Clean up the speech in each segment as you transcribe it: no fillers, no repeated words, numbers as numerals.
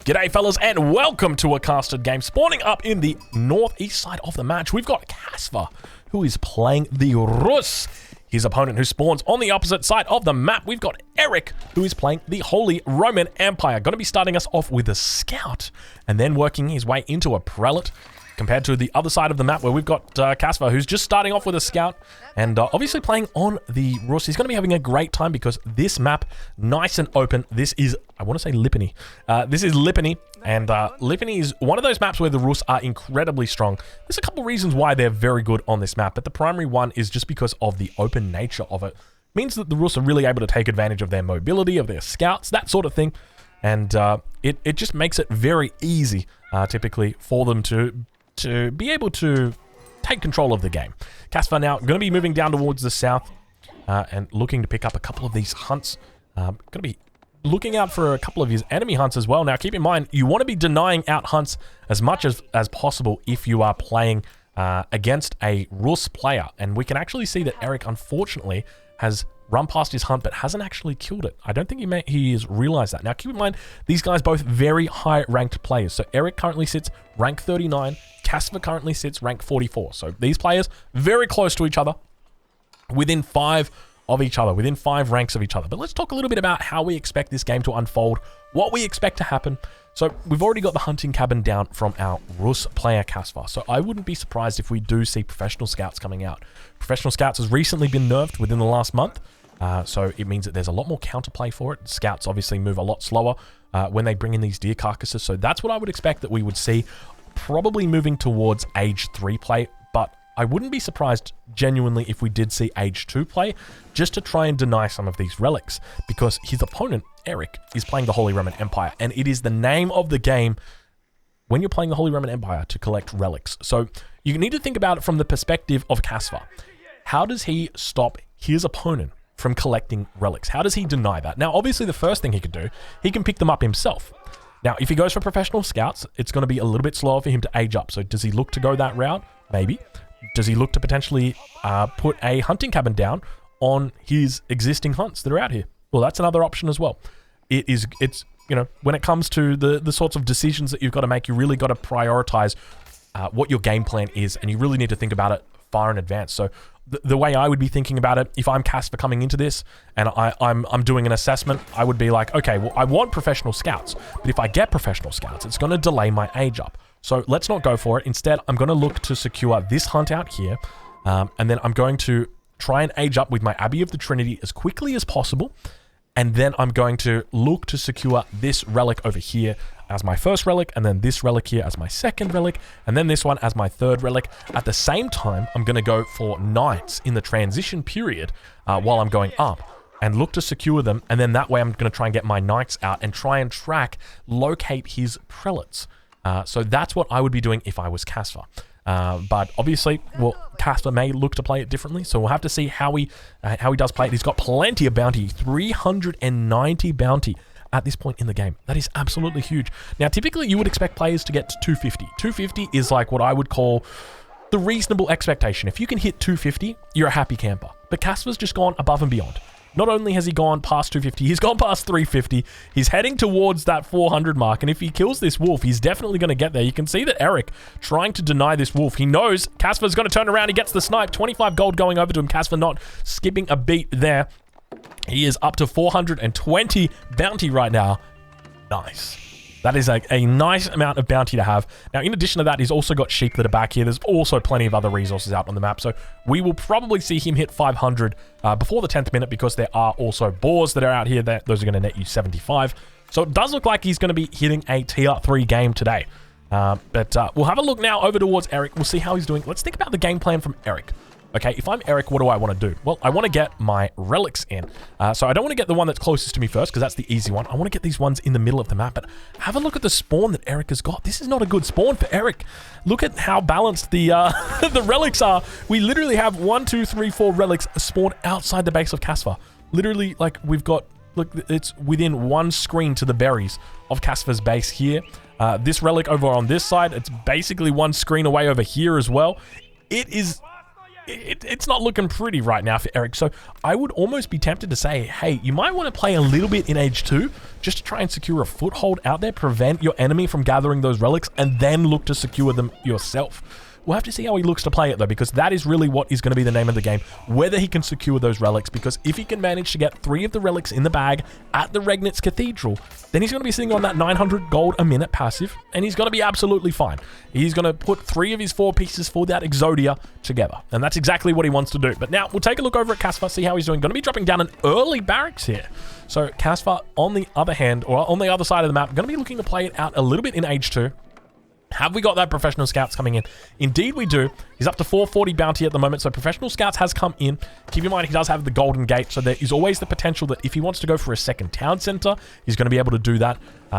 G'day fellas and welcome to a casted game. Spawning up in the northeast side of the match, we've got Casper, who is playing the Rus. His opponent who spawns on the opposite side of the map, we've got Eric, who is playing the Holy Roman Empire. Going to be starting us off with a scout and then working his way into a prelate, compared to the other side of the map where we've got Casper, who's just starting off with a scout and obviously playing on the Rus. He's going to be having a great time because this map, nice and open. This is, I want to say Lipany. This is Lipany, and Lipany is one of those maps where the Rus are incredibly strong. There's a couple reasons why they're very good on this map, but the primary one is just because of the open nature of it. Means that the Rus are really able to take advantage of their mobility, of their scouts, that sort of thing. And it just makes it very easy, typically, for them to be able to take control of the game. Casper now going to be moving down towards the south and looking to pick up a couple of these hunts. Going to be looking out for a couple of his enemy hunts as well. Now, keep in mind, you want to be denying out hunts as much as possible if you are playing against a Rus player. And we can actually see that Eric, unfortunately, has run past his hunt but hasn't actually killed it. I don't think he has realized that. Now, keep in mind, these guys both very high ranked players. So Eric currently sits rank 39. Casper currently sits rank 44. So these players very close to each other, within 5 of each other, within 5 ranks of each other. But let's talk a little bit about how we expect this game to unfold, what we expect to happen. So we've already got the hunting cabin down from our Rus player Casper. So I wouldn't be surprised if we do see professional scouts coming out. Professional scouts has recently been nerfed within the last month. So it means that there's a lot more counterplay for it. Scouts obviously move a lot slower when they bring in these deer carcasses. So that's what I would expect that we would see, probably moving towards age 3 play. But I wouldn't be surprised genuinely if we did see age 2 play, just to try and deny some of these relics, because his opponent, Eric, is playing the Holy Roman Empire, and it is the name of the game when you're playing the Holy Roman Empire to collect relics. So you need to think about it from the perspective of Casper. How does he stop his opponent from collecting relics? How does he deny that? Now, obviously, the first thing he could do, he can pick them up himself. Now, if he goes for professional scouts, it's going to be a little bit slower for him to age up. So does he look to go that route? Maybe. Does he look to potentially put a hunting cabin down on his existing hunts that are out here? Well, that's another option as well. It's you know, when it comes to the sorts of decisions that you've got to make, you really got to prioritize what your game plan is, and you really need to think about it far in advance. So the way I would be thinking about it, if I'm Casper coming into this and I'm doing an assessment, I would be like, okay, well, I want professional scouts, but if I get professional scouts, it's going to delay my age up. So let's not go for it. Instead, I'm going to look to secure this hunt out here, and then I'm going to try and age up with my Abbey of the Trinity as quickly as possible, and then I'm going to look to secure this relic over here as my first relic, and then this relic here as my second relic, and then this one as my third relic. At the same time, I'm going to go for knights in the transition period while I'm going up, and look to secure them, and then that way I'm going to try and get my knights out and try and locate his prelates. So that's what I would be doing if I was Casper. But obviously, well, Casper may look to play it differently, so we'll have to see how he does play it. He's got plenty of bounty, 390 bounty at this point in the game. That is absolutely huge. Now, typically, you would expect players to get to 250. 250 is like what I would call the reasonable expectation. If you can hit 250, you're a happy camper. But Casper's just gone above and beyond. Not only has he gone past 250, he's gone past 350. He's heading towards that 400 mark, and if he kills this wolf, he's definitely going to get there. You can see that Eric trying to deny this wolf. He knows Casper's going to turn around. He gets the snipe. 25 gold going over to him. Casper not skipping a beat there. He is up to 420 bounty right now. Nice. That is a nice amount of bounty to have. Now, in addition to that, he's also got sheep that are back here. There's also plenty of other resources out on the map. So we will probably see him hit 500 before the 10th minute, because there are also boars that are out here. Those are going to net you 75. So it does look like he's going to be hitting a tier 3 game today. But we'll have a look now over towards Eric. We'll see how he's doing. Let's think about the game plan from Eric. Okay, if I'm Eric, what do I want to do? Well, I want to get my relics in. So I don't want to get the one that's closest to me first, because that's the easy one. I want to get these ones in the middle of the map. But have a look at the spawn that Eric has got. This is not a good spawn for Eric. Look at how balanced the the relics are. We literally have 1, 2, 3, 4 relics spawned outside the base of Casper. Literally, like, we've got, look, it's within 1 screen to the berries of Casper's base here. This relic over on this side, it's basically 1 screen away over here as well. It is it's not looking pretty right now for Eric. So I would almost be tempted to say, hey, you might want to play a little bit in Age 2 just to try and secure a foothold out there, prevent your enemy from gathering those relics, and then look to secure them yourself. We'll have to see how he looks to play it, though, because that is really what is going to be the name of the game, whether he can secure those relics, because if he can manage to get 3 of the relics in the bag at the Regnitz Cathedral, then he's going to be sitting on that 900 gold a minute passive, and he's going to be absolutely fine. He's going to put 3 of his 4 pieces for that Exodia together, and that's exactly what he wants to do. But now, we'll take a look over at Caspar, see how he's doing. Going to be dropping down an early barracks here. So, Caspar, on the other hand, or on the other side of the map, going to be looking to play it out a little bit in Age 2. Have we got that professional scouts coming in? Indeed we do. He's up to 440 bounty at the moment, so professional scouts has come in. Keep in mind he does have the golden gate, so there is always the potential that if he wants to go for a second town center, he's going to be able to do that.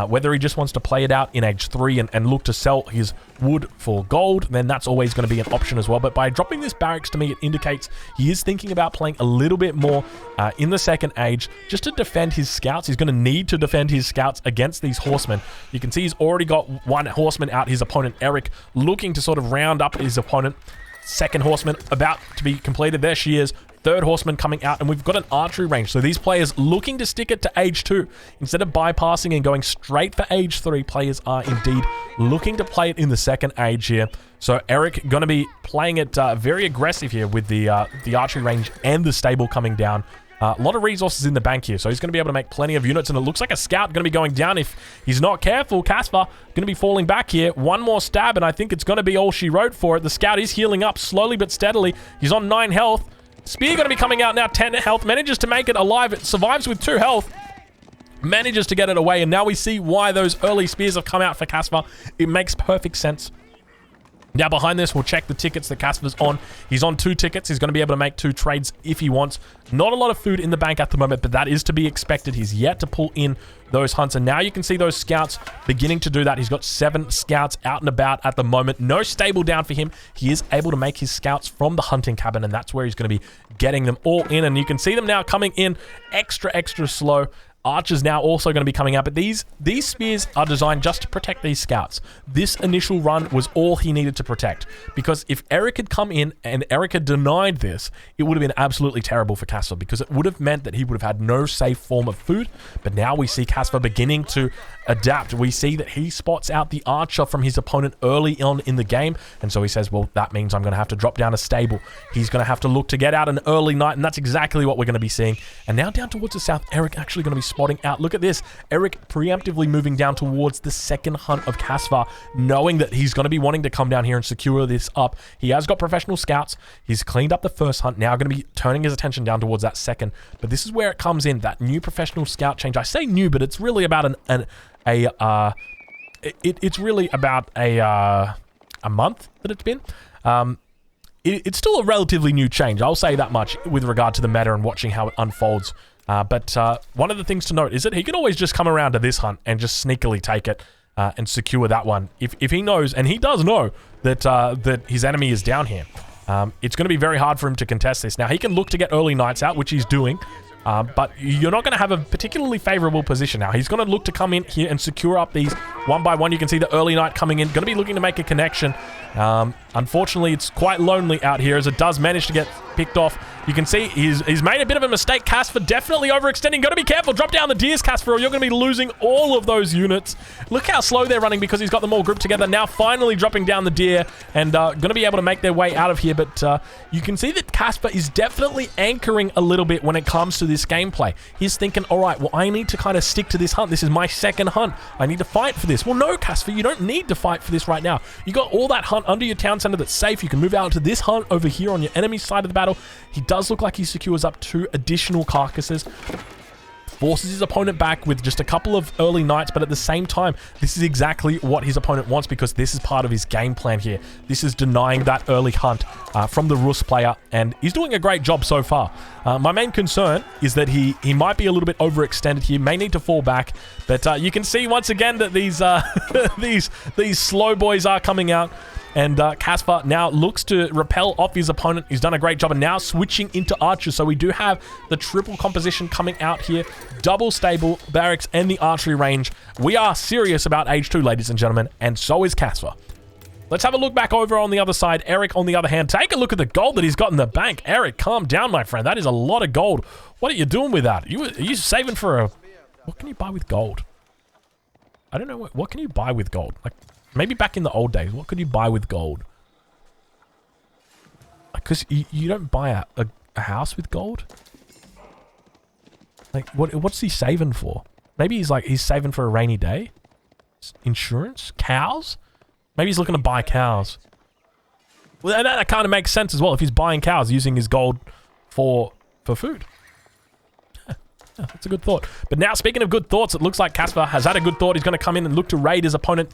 Whether he just wants to play it out in Age 3 and look to sell his wood for gold, then that's always going to be an option as well. But by dropping this barracks, to me, it indicates he is thinking about playing a little bit more in the second age just to defend his scouts. He's going to need to defend his scouts against these horsemen. You can see he's already got 1 horseman out, his opponent Eric, looking to sort of round up his opponent. Second horseman about to be completed. There she is. Third horseman coming out, and we've got an archery range. So these players looking to stick it to Age 2. Instead of bypassing and going straight for Age 3, players are indeed looking to play it in the second age here. So Eric going to be playing it very aggressive here with the archery range and the stable coming down. A lot of resources in the bank here, so he's going to be able to make plenty of units, and it looks like a scout going to be going down if he's not careful. Caspar going to be falling back here. One more stab, and I think it's going to be all she wrote for it. The scout is healing up slowly but steadily. He's on 9 health. Spear going to be coming out now, 10 health. Manages to make it alive. It survives with 2 health. Manages to get it away, and now we see why those early spears have come out for Caspar. It makes perfect sense. Now behind this, we'll check the tickets that Caspar's on. He's on 2 tickets. He's going to be able to make 2 trades if he wants. Not a lot of food in the bank at the moment, but that is to be expected. He's yet to pull in those hunts, and now you can see those scouts beginning to do that. He's got 7 scouts out and about at the moment. No stable down for him. He is able to make his scouts from the hunting cabin, and that's where he's going to be getting them all in, and you can see them now coming in extra slow. Archers now also going to be coming out, but these spears are designed just to protect these scouts. This initial run was all he needed to protect, because if Eric had come in and Eric had denied this, it would have been absolutely terrible for Caspar, because it would have meant that he would have had no safe form of food. But now we see Caspar beginning to adapt. We see that he spots out the archer from his opponent early on in the game, and so he says, well, that means I'm going to have to drop down a stable. He's going to have to look to get out an early night, and that's exactly what we're going to be seeing. And now down towards the south, Eric actually going to be spotting out. Look at this. Eric preemptively moving down towards the second hunt of Caspar, knowing that he's going to be wanting to come down here and secure this up. He has got professional scouts. He's cleaned up the first hunt. Now going to be turning his attention down towards that second. But this is where it comes in, that new professional scout change. I say new, but it's really about it's really about a month that it's been. It's still a relatively new change. I'll say that much with regard to the meta and watching how it unfolds. But one of the things to note is that he can always just come around to this hunt and just sneakily take it and secure that one. If he knows, and he does know, that that his enemy is down here, it's going to be very hard for him to contest this. Now, he can look to get early nights out, which he's doing, but you're not going to have a particularly favorable position now. He's going to look to come in here and secure up these one by one. You can see the early night coming in, going to be looking to make a connection. Unfortunately, it's quite lonely out here as it does manage to get picked off. You can see he's made a bit of a mistake. Caspar definitely overextending. Got to be careful. Drop down the deers, Caspar, or you're going to be losing all of those units. Look how slow they're running because he's got them all grouped together. Now finally dropping down the deer and going to be able to make their way out of here. But you can see that Caspar is definitely anchoring a little bit when it comes to this gameplay. He's thinking, all right, well, I need to kind of stick to this hunt. This is my second hunt. I need to fight for this. Well, no, Caspar, you don't need to fight for this right now. You got all that hunt under your town center that's safe. You can move out to this hunt over here on your enemy's side of the battle. He does look like he secures up 2 additional carcasses. Forces his opponent back with just a couple of early nights, but at the same time, this is exactly what his opponent wants because this is part of his game plan here. This is denying that early hunt from the Rus player, and he's doing a great job so far. My main concern is that he might be a little bit overextended here, may need to fall back, but you can see once again that these these slow boys are coming out. And Caspar now looks to repel off his opponent. He's done a great job and now switching into archers. So we do have the triple composition coming out here. Double stable, barracks, and the archery range. We are serious about Age 2, ladies and gentlemen, and so is Caspar. Let's have a look back over on the other side. Eric, on the other hand, take a look at the gold that he's got in the bank. Eric, calm down, my friend. That is a lot of gold. What are you doing with that? Are you saving for a... What can you buy with gold? I don't know. What can you buy with gold? Like, maybe back in the old days, what could you buy with gold? Because you don't buy a house with gold? Like, what's he saving for? Maybe he's saving for a rainy day? Insurance? Cows? Maybe he's looking to buy cows. Well, that kind of makes sense as well if he's buying cows using his gold for food. Yeah, that's a good thought. But now, speaking of good thoughts, it looks like Casper has had a good thought. He's going to come in and look to raid his opponent.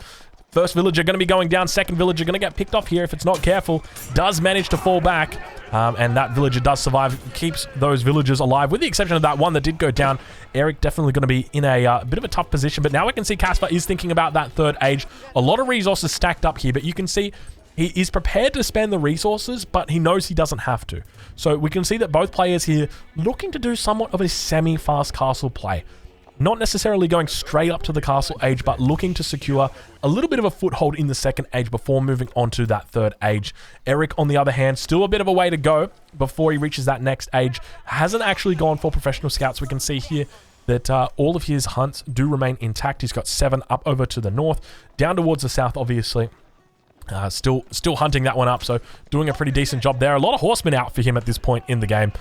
First villager going to be going down. Second villager going to get picked off here if it's not careful. Does manage to fall back. And that villager does survive. Keeps those villagers alive. With the exception of that one that did go down. Eric definitely going to be in a bit of a tough position. But now we can see Casper is thinking about that third age. A lot of resources stacked up here. But you can see he is prepared to spend the resources. But he knows he doesn't have to. So we can see that both players here looking to do somewhat of a semi-fast castle play. Not necessarily going straight up to the castle age, but looking to secure a little bit of a foothold in the second age before moving on to that third age. Eric, on the other hand, still a bit of a way to go before he reaches that next age. Hasn't actually gone for professional scouts. We can see here that all of his hunts do remain intact. He's got 7 up over to the north, down towards the south, obviously. Still hunting that one up, so doing a pretty decent job there. A lot of horsemen out for him at this point in the game.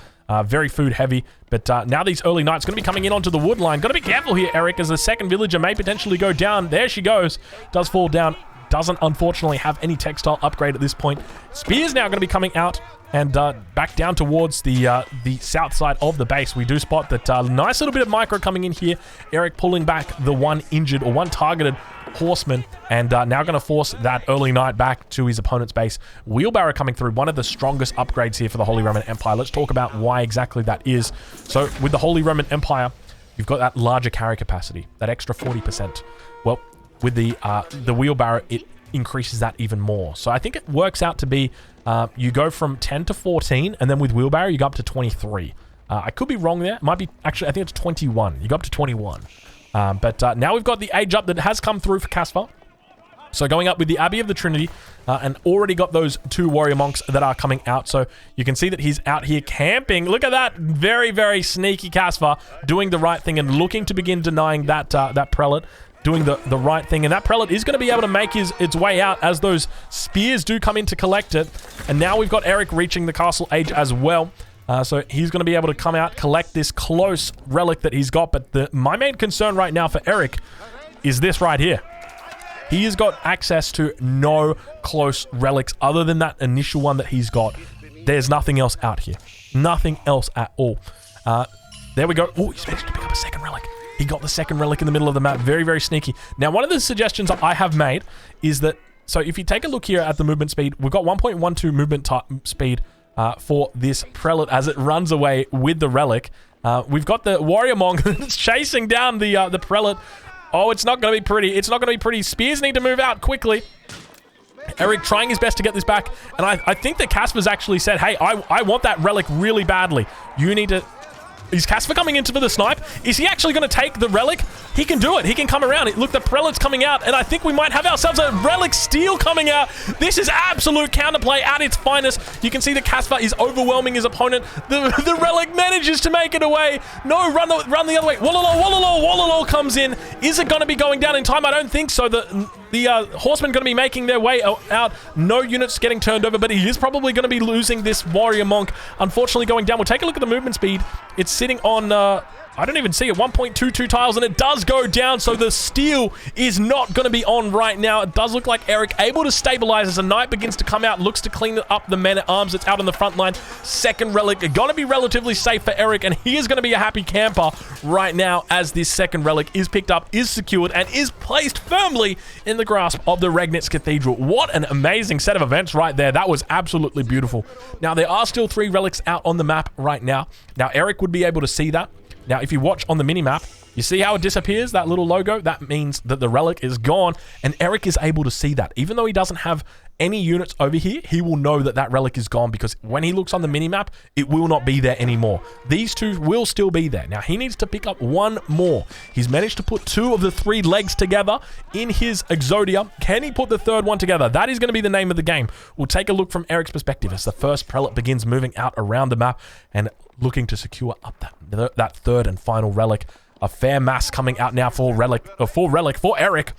Very food heavy, but now these early knights going to be coming in onto the wood line. Got to be careful here, Eric, as the second villager may potentially go down. There she goes. Does fall down. Doesn't, unfortunately, have any textile upgrade at this point. Spear's now going to be coming out and back down towards the south side of the base. We do spot that nice little bit of micro coming in here. Eric pulling back the one injured or one targeted horseman, and now going to force that early knight back to his opponent's base. Wheelbarrow coming through, one of the strongest upgrades here for the Holy Roman Empire. Let's talk about why exactly that is. So with the Holy Roman Empire, you've got that larger carry capacity, that extra 40%. Well, with the wheelbarrow, it increases that even more. So I think it works out to be you go from 10 to 14, and then with wheelbarrow you go up to 23. I could be wrong there. It might be, actually, I think it's 21. You go up to 21. But now we've got the age up that has come through for Casper. So going up with the Abbey of the Trinity, and already got those 2 warrior monks that are coming out. So you can see that he's out here camping. Look at that. Very, very sneaky Casper doing the right thing and looking to begin denying that that prelate. Doing the right thing, and that prelate is going to be able to make its way out as those spears do come in to collect it. And now we've got Eric reaching the castle age as well. So he's going to be able to come out, collect this close relic that he's got. But my main concern right now for Eric is this right here. He has got access to no close relics other than that initial one that he's got. There's nothing else out here. Nothing else at all. There we go. Oh, he's managed to pick up a second relic. He got the second relic in the middle of the map. Very, very sneaky. Now, one of the suggestions I have made is that, so if you take a look here at the movement speed, we've got 1.12 movement speed for this prelate as it runs away with the relic. We've got the warrior monk that's chasing down the prelate. Oh, it's not going to be pretty. It's not going to be pretty. Spears need to move out quickly. Eric trying his best to get this back. And I think that Casper's actually said, hey, I want that relic really badly. You need to... Is Casper coming into for the snipe? Is he actually going to take the relic? He can do it. He can come around. Look, the prelate's coming out, and I think we might have ourselves a relic steal coming out. This is absolute counterplay at its finest. You can see that Casper is overwhelming his opponent. The relic manages to make it away. No, run the other way. Wallalo comes in. Is it going to be going down in time? I don't think so. The horsemen going to be making their way out. No units getting turned over, but he is probably going to be losing this warrior monk. Unfortunately going down. We'll take a look at the movement speed. It's sitting on, I don't even see it, 1.22 tiles, and it does go down, so the steal is not going to be on right now. It does look like Eric able to stabilize as a knight begins to come out, looks to clean up the men-at-arms that's out on the front line. Second relic, going to be relatively safe for Eric, and he is going to be a happy camper right now as this second relic is picked up, is secured, and is placed firmly in the grasp of the Regnitz Cathedral. What an amazing set of events right there. That was absolutely beautiful. Now, there are still 3 relics out on the map right now. Now, Eric would be able to see that. Now, if you watch on the mini-map, You see how it disappears, that little logo? That means that the relic is gone, and Eric is able to see that. Even though he doesn't have any units over here, he will know that that relic is gone, because when he looks on the minimap, it will not be there anymore. These two will still be there. Now, he needs to pick up one more. He's managed to put 2 of the 3 legs together in his Exodia. Can he put the 3rd one together? That is going to be the name of the game. We'll take a look from Eric's perspective as the first Prelate begins moving out around the map and looking to secure up that 3rd and final relic. A fair mass coming out now for Eric,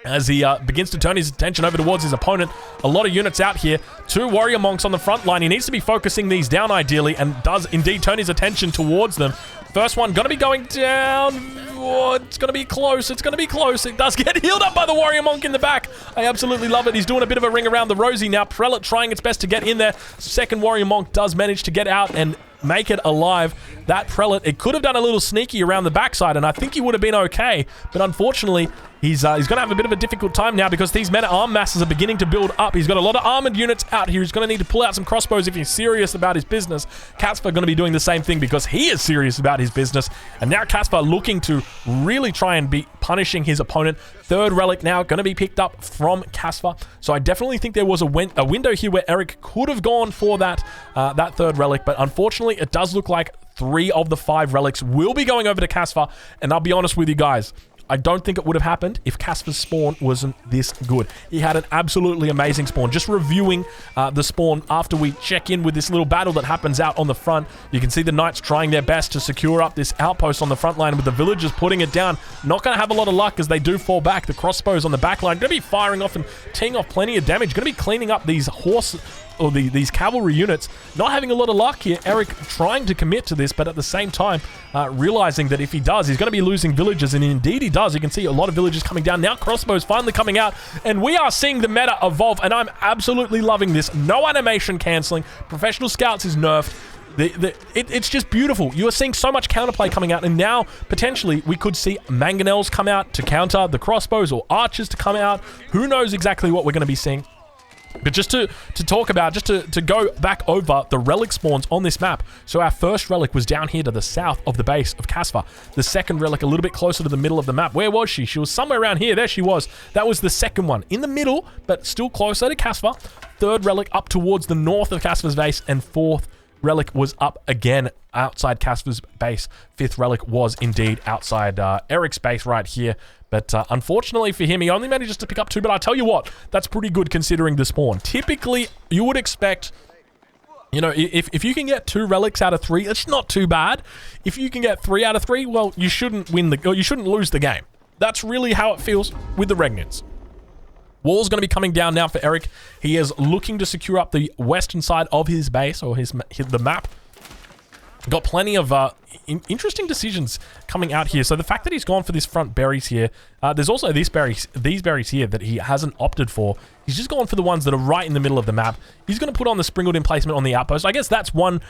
as he begins to turn his attention over towards his opponent. A lot of units out here. 2 warrior monks on the front line. He needs to be focusing these down ideally, and does indeed turn his attention towards them. First one going to be going down. Oh, it's going to be close. It's going to be close. It does get healed up by the warrior monk in the back. I absolutely love it. He's doing a bit of a ring around the rosy now. Prelate trying its best to get in there. Second warrior monk does manage to get out and make it alive. That Prelate, it could have done a little sneaky around the backside, and I think he would have been okay, but unfortunately, he's going to have a bit of a difficult time now, because these men-at-arm masses are beginning to build up. He's got a lot of armored units out here. He's going to need to pull out some crossbows if he's serious about his business. Casper going to be doing the same thing, because he is serious about his business, and now Casper looking to really try and be punishing his opponent. 3rd relic now going to be picked up from Casper, so I definitely think there was a window here where Eric could have gone for that 3rd relic, but unfortunately, it does look like 3 of the 5 relics will be going over to Casper, and I'll be honest with you guys, I don't think it would have happened if Casper's spawn wasn't this good. He had an absolutely amazing spawn. Just reviewing the spawn after we check in with this little battle that happens out on the front, you can see the knights trying their best to secure up this outpost on the front line, with the villagers putting it down. Not going to have a lot of luck as they do fall back. The crossbows on the back line going to be firing off and teeing off plenty of damage. Going to be cleaning up these these cavalry units. Not having a lot of luck here. Eric trying to commit to this, but at the same time realizing that if he does, he's going to be losing villagers, and indeed he does. You can see a lot of villagers coming down. Now crossbows finally coming out, and we are seeing the meta evolve, and I'm absolutely loving this. No animation cancelling. Professional Scouts is nerfed. It's just beautiful. You are seeing so much counterplay coming out, and now potentially we could see mangonels come out to counter the crossbows, or archers to come out. Who knows exactly what we're going to be seeing. But just to talk about, just to go back over the relic spawns on this map. So our first relic was down here to the south of the base of Casper. The second relic a little bit closer to the middle of the map. Where was she? She was somewhere around here. There she was. That was the second one. In the middle, but still closer to Casper. 3rd relic up towards the north of Casper's base. And 4th relic was up again outside Casper's base. 5th relic was indeed outside Eric's base right here. But unfortunately for him, he only manages to pick up 2. But I tell you what, that's pretty good considering the spawn. Typically, you would expect, you know, if you can get 2 relics out of 3, it's not too bad. If you can get 3 out of 3, well, you shouldn't you shouldn't lose the game. That's really how it feels with the Regnants. Wall's going to be coming down now for Eric. He is looking to secure up the western side of his base, or the map. Got plenty of interesting decisions coming out here. So the fact that he's gone for this front berries here, there's also these berries here that he hasn't opted for. He's just gone for the ones that are right in the middle of the map. He's going to put on the sprinkled emplacement on the outpost. I guess that's one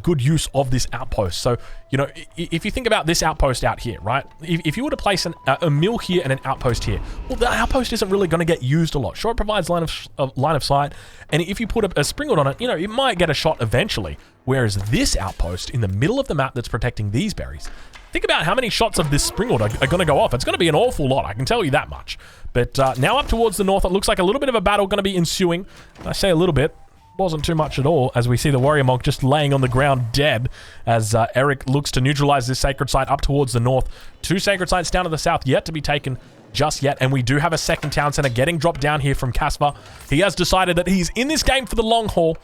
good use of this outpost. So, you know, if you think about this outpost out here, right? If you were to place a mill here and an outpost here, well, the outpost isn't really going to get used a lot. Sure, it provides line of sight, and if you put a sprinkled on it, you know, it might get a shot eventually. Whereas this outpost in the middle of the map that's protecting these berries, think about how many shots of this sprinkled are going to go off. It's going to be an awful lot, I can tell you that much. But now up towards the north, it looks like a little bit of a battle going to be ensuing. I say a little bit, wasn't too much at all, as we see the warrior monk just laying on the ground dead, as Eric looks to neutralize this sacred site up towards the north. 2 sacred sites down to the south yet to be taken just yet, and we do have a second town center getting dropped down here from Casper. He has decided that he's in this game for the long haul.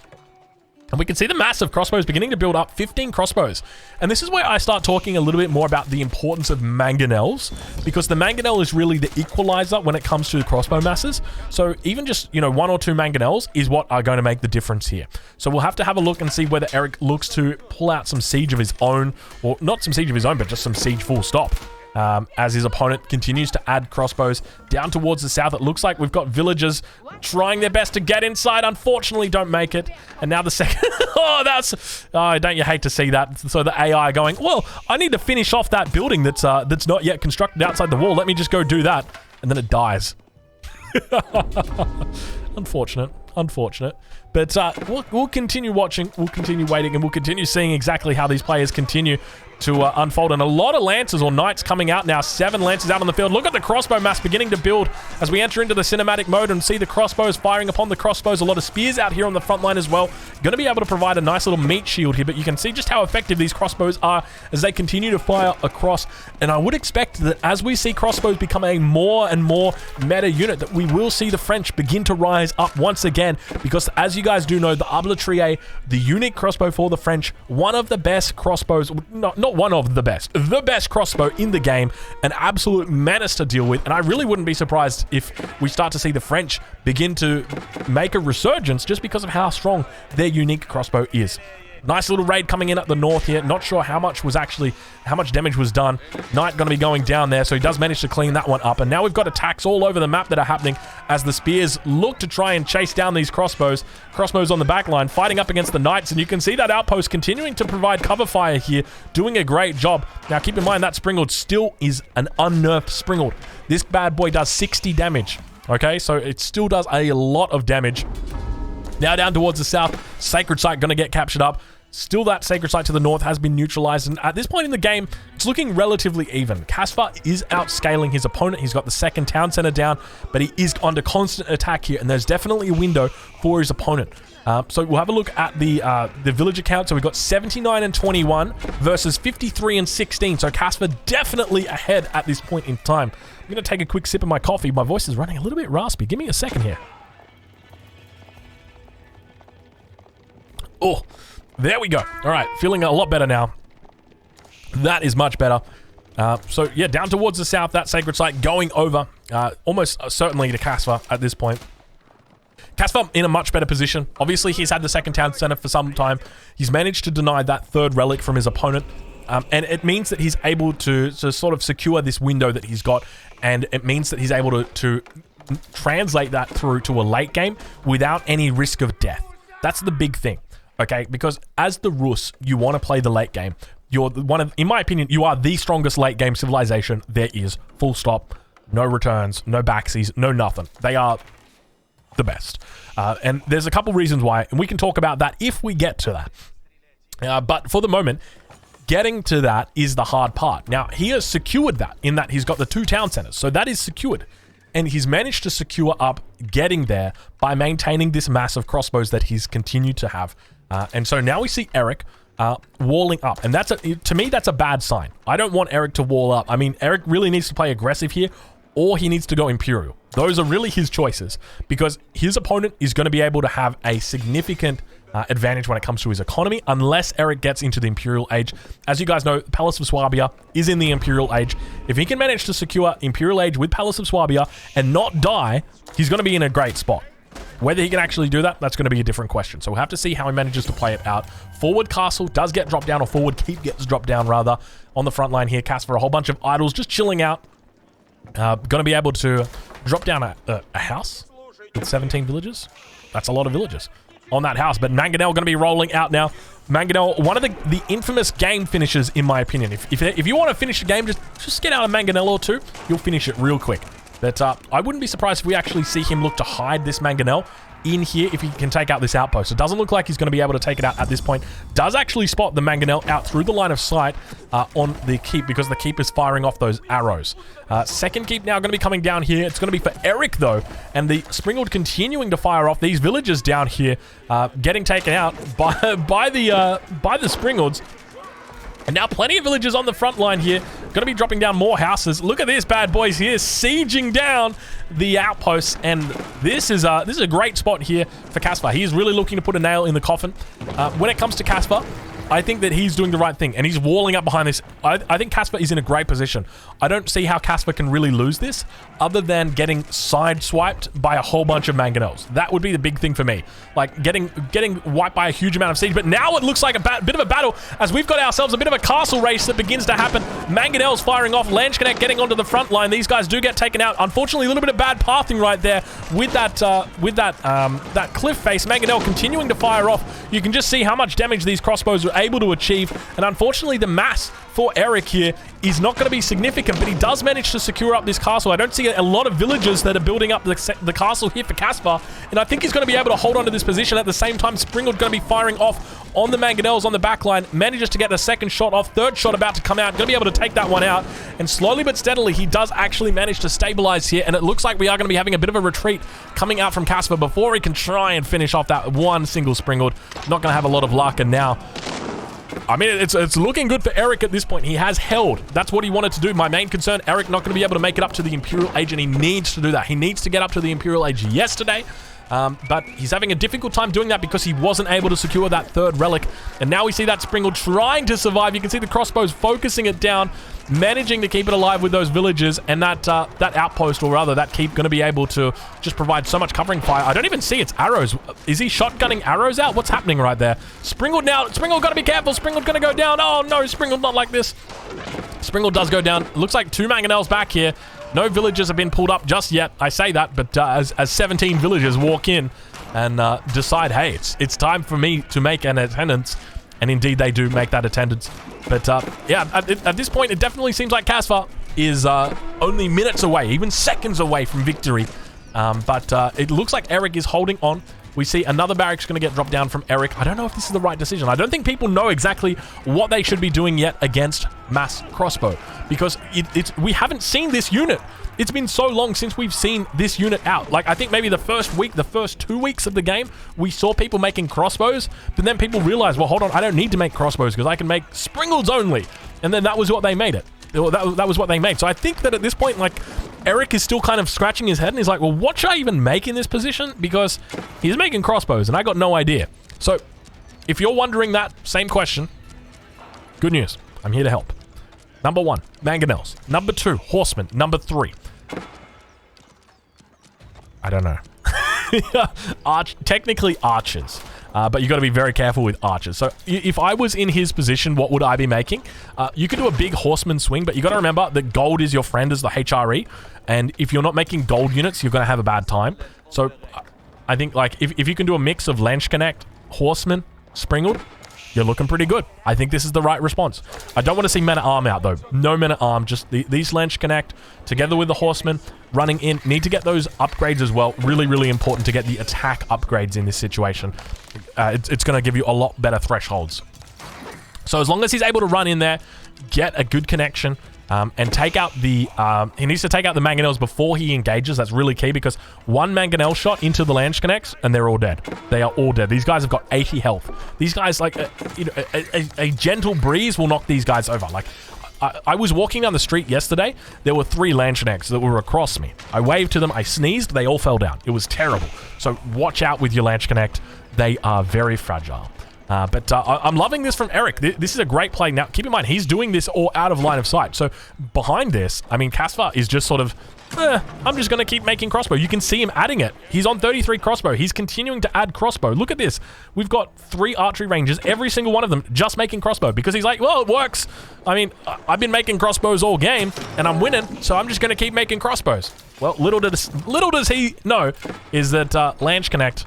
And we can see the massive crossbows beginning to build up, 15 crossbows. And this is where I start talking a little bit more about the importance of mangonels, because the mangonel is really the equalizer when it comes to the crossbow masses. So even just, you know, 1 or 2 mangonels is what are going to make the difference here. So we'll have to have a look and see whether Eric looks to pull out some siege of his own, or not some siege of his own, but just some siege full stop. As his opponent continues to add crossbows down towards the south. It looks like we've got villagers trying their best to get inside. Unfortunately, don't make it. And now the second... don't you hate to see that? So the AI going, well, I need to finish off that building that's not yet constructed outside the wall. Let me just go do that. And then it dies. Unfortunate. But we'll continue watching, we'll continue waiting, and we'll continue seeing exactly how these players continue to unfold. And a lot of Lancers or Knights coming out now. 7 Lancers out on the field. Look at the crossbow mass beginning to build as we enter into the cinematic mode and see the crossbows firing upon the crossbows. A lot of spears out here on the front line as well. Going to be able to provide a nice little meat shield here, but you can see just how effective these crossbows are as they continue to fire across. And I would expect that as we see crossbows become a more and more meta unit, that we will see the French begin to rise up once again, because as you guys do know, the Arbalètrier, the unique crossbow for the French, one of the best crossbows, not one of the best crossbow in the game, an absolute menace to deal with. And I really wouldn't be surprised if we start to see the French begin to make a resurgence just because of how strong their unique crossbow is. Nice little raid coming in at the north here. Not sure how much damage was done. Knight going to be going down there, so he does manage to clean that one up. And now we've got attacks all over the map that are happening as the spears look to try and chase down these crossbows. Crossbows on the back line, fighting up against the Knights, and you can see that outpost continuing to provide cover fire here, doing a great job. Now keep in mind that Springald still is an unnerfed Springald. This bad boy does 60 damage. Okay, so it still does a lot of damage. Now down towards the south, Sacred Site going to get captured up. Still that Sacred Site to the north has been neutralized, and at this point in the game, it's looking relatively even. Caspar is outscaling his opponent. He's got the second town center down, but he is under constant attack here, and there's definitely a window for his opponent. So we'll have a look at the villager count. So we've got 79 and 21 versus 53 and 16. So Caspar definitely ahead at this point in time. I'm going to take a quick sip of my coffee. My voice is running a little bit raspy. Give me a second here. Oh, there we go. All right, feeling a lot better now. That is much better. So, yeah, down towards the south, that Sacred Site going over almost certainly to Caspar at this point. Caspar in a much better position. Obviously, he's had the second town center for some time. He's managed to deny that third relic from his opponent. And it means that he's able to sort of secure this window that he's got. And it means that he's able to translate that through to a late game without any risk of death. That's the big thing. Okay, because as the Rus, you want to play the late game. You're in my opinion, you are the strongest late game civilization there is. Full stop. No returns, no backsies, no nothing. They are the best. And there's a couple reasons why, and we can talk about that if we get to that. But for the moment, getting to that is the hard part. Now, he has secured that in that he's got the 2 town centers. So that is secured. And he's managed to secure up getting there by maintaining this mass of crossbows that he's continued to have. And so now we see Eric walling up. And to me, that's a bad sign. I don't want Eric to wall up. I mean, Eric really needs to play aggressive here, or he needs to go Imperial. Those are really his choices, because his opponent is going to be able to have a significant advantage when it comes to his economy, unless Eric gets into the Imperial Age. As you guys know, Palace of Swabia is in the Imperial Age. If he can manage to secure Imperial Age with Palace of Swabia and not die, he's going to be in a great spot. Whether he can actually do that, that's going to be a different question. So we'll have to see how he manages to play it out. Forward Castle does get dropped down, or forward keep gets dropped down, rather, on the front line here. Caspar, a whole bunch of idols just chilling out. Going to be able to drop down a house with 17 villages. That's a lot of villages on that house. But Mangonel going to be rolling out now. Mangonel, one of the infamous game finishers, in my opinion. If you want to finish the game, just get out a Mangonel or 2. You'll finish it real quick. But I wouldn't be surprised if we actually see him look to hide this Mangonel in here if he can take out this outpost. It doesn't look like he's going to be able to take it out at this point. Does actually spot the Mangonel out through the line of sight on the keep, because the keep is firing off those arrows. Second keep now going to be coming down here. It's going to be for Eric, though, and the Springald continuing to fire off these villagers down here, getting taken out by the Springalds. And now plenty of villagers on the front line here. Going to be dropping down more houses. Look at this bad boys here, sieging down the outposts. And this is a great spot here for Caspar. He is really looking to put a nail in the coffin. When it comes to Caspar, I think that he's doing the right thing, and he's walling up behind this. I think Caspar is in a great position. I don't see how Caspar can really lose this, other than getting side-swiped by a whole bunch of Mangonels. That would be the big thing for me. Like, getting wiped by a huge amount of siege. But now it looks like a bit of a battle, as we've got ourselves a bit of a castle race that begins to happen. Mangonels firing off, Lanchconnect getting onto the front line. These guys do get taken out. Unfortunately, a little bit of bad pathing right there with that cliff face. Mangonel continuing to fire off. You can just see how much damage these crossbows are able to achieve, and unfortunately the mass for Eric here is not going to be significant, but he does manage to secure up this castle. I don't see a lot of villagers that are building up the castle here for Cassva, and I think he's going to be able to hold on to this position. At the same time, Springald going to be firing off on the mangonels on the back line, manages to get the second shot off, third shot about to come out, going to be able to take that one out, and slowly but steadily, he does actually manage to stabilize here, and it looks like we are going to be having a bit of a retreat coming out from Cassva before he can try and finish off that one single Springald. Not going to have a lot of luck, and now, I mean, it's looking good for Eric at this point. He has held. That's what he wanted to do. My main concern, Eric not going to be able to make it up to the Imperial Age, and he needs to do that. He needs to get up to the Imperial Age yesterday. But he's having a difficult time doing that because he wasn't able to secure that third relic. And now we see that Springald trying to survive. You can see the crossbows focusing it down, managing to keep it alive with those villagers, and that outpost, or rather that keep, going to be able to just provide so much covering fire. I don't even see its arrows. Is he shotgunning arrows out? What's happening right there? Springald now. Springald got to be careful. Springald going to go down. Oh no, Springald not like this. Springald does go down. Looks like 2 mangonels back here. No villagers have been pulled up just yet. I say that, but as 17 villagers walk in and decide, hey, it's time for me to make an attendance, and indeed they do make that attendance. But yeah, at this point, it definitely seems like Cassva is only minutes away, even seconds away from victory. But it looks like Eric is holding on. We see another barracks going to get dropped down from Eric. I don't know if this is the right decision. I don't think people know exactly what they should be doing yet against mass crossbow, because we haven't seen this unit. It's been so long since we've seen this unit out. Like, I think maybe the first week, the first 2 weeks of the game, we saw people making crossbows, but then people realized, well, hold on, I don't need to make crossbows because I can make Springalds only. And then that was what they made it. That was what they made. So I think that at this point, like, Eric is still kind of scratching his head and he's like, well, what should I even make in this position? Because he's making crossbows and I got no idea. So if you're wondering that same question, good news. I'm here to help. Number 1, mangonels. Number 2, horsemen. Number 3, I don't know. Technically archers. But you got to be very careful with archers. So if I was in his position, what would I be making? You could do a big horseman swing, but you got to remember that gold is your friend as the HRE. And if you're not making gold units, you're going to have a bad time. So I think, like, if you can do a mix of Lance Connect, horseman, Springald, you're looking pretty good. I think this is the right response. I don't want to see men-at-arm out, though. No men-at-arm, just these Lance Connect together with the horsemen running in. Need to get those upgrades as well. Really, really important to get the attack upgrades in this situation. It's going to give you a lot better thresholds. So as long as he's able to run in there, get a good connection, and take out the... he needs to take out the mangonels before he engages. That's really key, because one mangonel shot into the Lance Connects, and they're all dead. They are all dead. These guys have got 80 health. These guys, like, a gentle breeze will knock these guys over. Like, I was walking down the street yesterday. There were 3 Lance Connects that were across me. I waved to them. I sneezed. They all fell down. It was terrible. So watch out with your Lance Connect. They are very fragile. But I'm loving this from Eric. This is a great play. Now, keep in mind, he's doing this all out of line of sight. So behind this, I mean, Cassva is just sort of, I'm just going to keep making crossbow. You can see him adding it. He's on 33 crossbow. He's continuing to add crossbow. Look at this. We've got 3 archery ranges, every single one of them just making crossbow, because he's like, well, it works. I mean, I've been making crossbows all game, and I'm winning, so I'm just going to keep making crossbows. Well, little does he know is that Lance Connect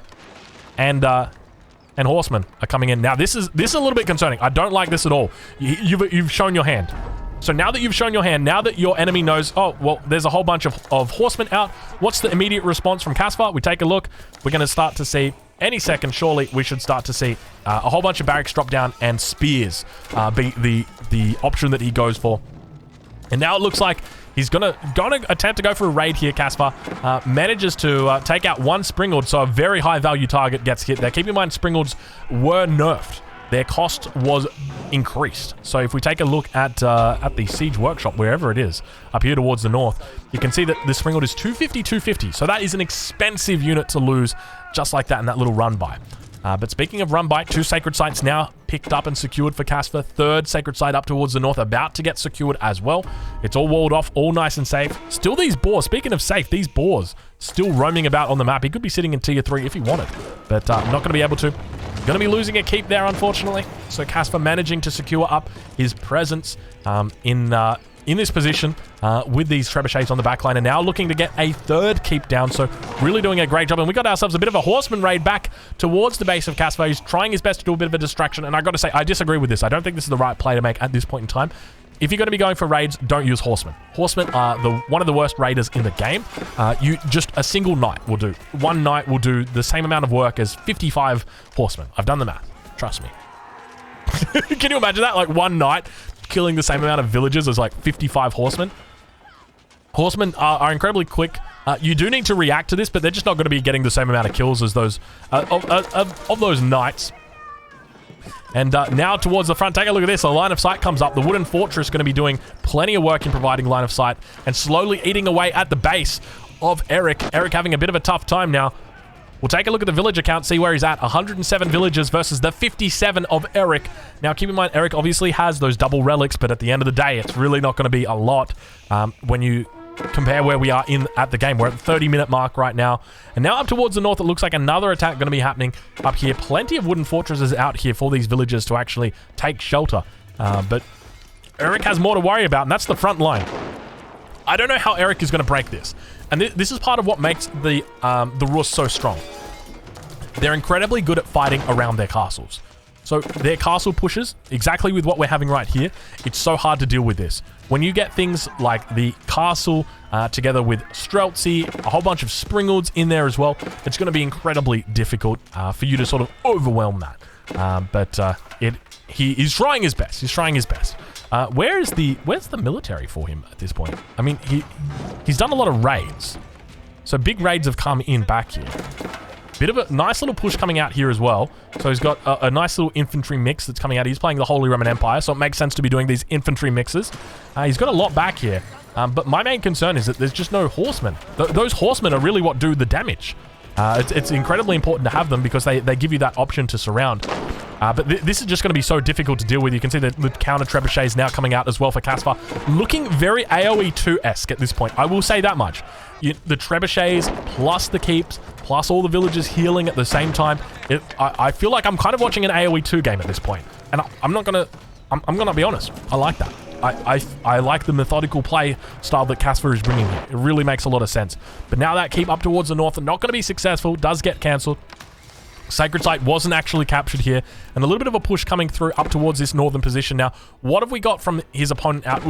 and horsemen are coming in. Now, this is a little bit concerning. I don't like this at all. You've shown your hand. So now that you've shown your hand, now that your enemy knows, oh, well, there's a whole bunch of horsemen out, what's the immediate response from Cassva? We take a look. We're going to start to see, any second, surely, we should start to see a whole bunch of barracks drop down and spears be the option that he goes for. And now it looks like he's gonna attempt to go for a raid here. Cassva manages to take out one Springald, so a very high value target gets hit there. Keep in mind, Springalds were nerfed. Their cost was increased. So if we take a look at the Siege Workshop, wherever it is, up here towards the north, you can see that the Springald is 250. So that is an expensive unit to lose just like that in that little run by. But speaking of run by, 2 sacred sites now picked up and secured for Cassva. 3rd sacred site up towards the north about to get secured as well. It's all walled off, all nice and safe. Still these boars, speaking of safe, these boars still roaming about on the map. He could be sitting in tier 3 if he wanted, but not going to be able to. Going to be losing a keep there, unfortunately. So Cassva managing to secure up his presence in this position. with these trebuchets on the backline, and now looking to get a third keep down. So really doing a great job. And we got ourselves a bit of a horseman raid back towards the base of Casper. He's trying his best to do a bit of a distraction. And I got to say, I disagree with this. I don't think this is the right play to make at this point in time. If you're going to be going for raids, don't use horsemen. Horsemen are one of the worst raiders in the game. A single knight will do. One knight will do the same amount of work as 55 horsemen. I've done the math. Trust me. Can you imagine that? Like one knight killing the same amount of villagers as like 55 horsemen. Horsemen are incredibly quick. You do need to react to this, but they're just not going to be getting the same amount of kills as those of those knights. And now towards the front, take a look at this. A line of sight comes up. The wooden fortress going to be doing plenty of work in providing line of sight and slowly eating away at the base of Eric. Eric having a bit of a tough time now. We'll take a look at the villager count, see where he's at. 107 villagers versus the 57 of Eric. Now, keep in mind, Eric obviously has those double relics, but at the end of the day, it's really not going to be a lot when you compare where we are at the game. We're at the 30-minute mark right now. And now up towards the north, it looks like another attack going to be happening up here. Plenty of wooden fortresses out here for these villagers to actually take shelter. But Eric has more to worry about, and that's the front line. I don't know how Eric is going to break this. And this is part of what makes the Rus so strong. They're incredibly good at fighting around their castles. So their castle pushes, exactly with what we're having right here, it's so hard to deal with this. When you get things like the castle together with Streltsy, a whole bunch of Springalds in there as well, it's going to be incredibly difficult for you to sort of overwhelm that. He's trying his best. He's trying his best. Where's the military for him at this point? I mean, he's done a lot of raids. So big raids have come in back here. Bit of a nice little push coming out here as well. So he's got a nice little infantry mix that's coming out. He's playing the Holy Roman Empire, so it makes sense to be doing these infantry mixes. He's got a lot back here. But my main concern is that there's just no horsemen. Those horsemen are really what do the damage. It's incredibly important to have them because they give you that option to surround. But this is just going to be so difficult to deal with. You can see the counter trebuchets now coming out as well for Casper. Looking very AoE 2-esque at this point. I will say that much. The trebuchets plus the keeps plus all the villagers healing at the same time. I feel like I'm kind of watching an AoE 2 game at this point. And I'm going to be honest. I like that. I like the methodical play style that Casper is bringing here. It really makes a lot of sense. But now that keep up towards the north, not going to be successful. Does get cancelled. Sacred Site wasn't actually captured here, and a little bit of a push coming through up towards this northern position. Now, what have we got from his opponent out?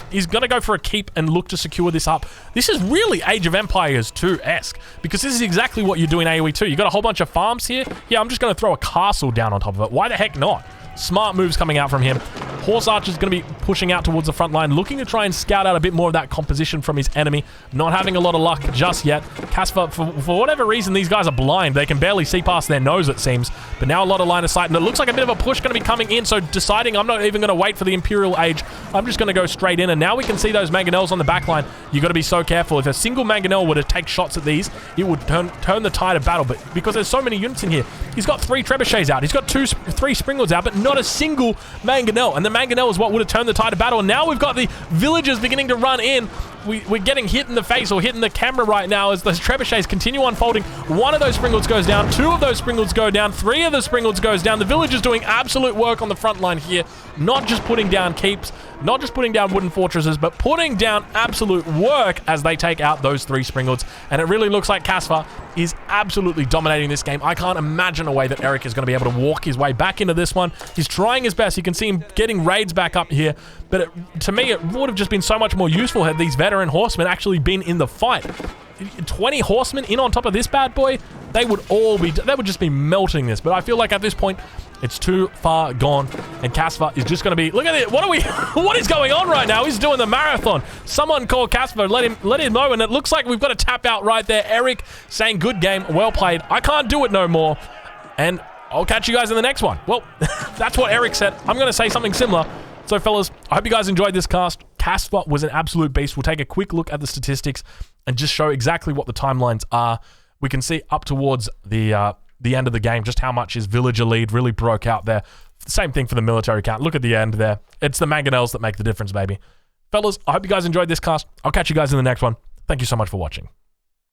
He's going to go for a keep and look to secure this up. This is really Age of Empires 2-esque, because this is exactly what you do in AoE 2. You got a whole bunch of farms here. Yeah, I'm just going to throw a castle down on top of it. Why the heck not? Smart moves coming out from him. Horse Archer's going to be pushing out towards the front line, looking to try and scout out a bit more of that composition from his enemy. Not having a lot of luck just yet. Casper, for whatever reason, these guys are blind. They can barely see past their nose, it seems. But now a lot of line of sight, and it looks like a bit of a push going to be coming in, so deciding I'm not even going to wait for the Imperial Age. I'm just going to go straight in, and now we can see those Mangonels on the back line. You've got to be so careful. If a single Mangonel were to take shots at these, it would turn the tide of battle. But because there's so many units in here, he's got 3 trebuchets out. He's got 3 Springalds out, but not a single Mangonel. And the Mangonel is what would have turned the tide of battle. And now we've got the villagers beginning to run in. We're getting hit in the face or hit in the camera right now as those trebuchets continue unfolding. 1 of those Springalds goes down. 2 of those Springalds go down. 3 of the Springalds goes down. The villagers doing absolute work on the front line here. Not just putting down keeps, not just putting down wooden fortresses, but putting down absolute work as they take out those 3 Springalds. And it really looks like Casper is absolutely dominating this game. I can't imagine a way that Eric is going to be able to walk his way back into this one. He's trying his best. You can see him getting raids back up here. But to me, it would have just been so much more useful had these veteran horsemen actually been in the fight. 20 horsemen in on top of this bad boy, they would just be melting this. But I feel like at this point, it's too far gone, and Casper is just going to be, look at it, what is going on right now? He's doing the marathon. Someone call Casper, let him know, and it looks like we've got a tap out right there. Eric saying, good game, well played. I can't do it no more, and I'll catch you guys in the next one. Well, that's what Eric said. I'm going to say something similar. So, fellas, I hope you guys enjoyed this cast. Casper was an absolute beast. We'll take a quick look at the statistics and just show exactly what the timelines are. We can see up towards the end of the game just how much his villager lead really broke out there. Same thing for the military count. Look at the end there. It's the Mangonels that make the difference, baby. Fellas, I hope you guys enjoyed this cast. I'll catch you guys in the next one. Thank you so much for watching.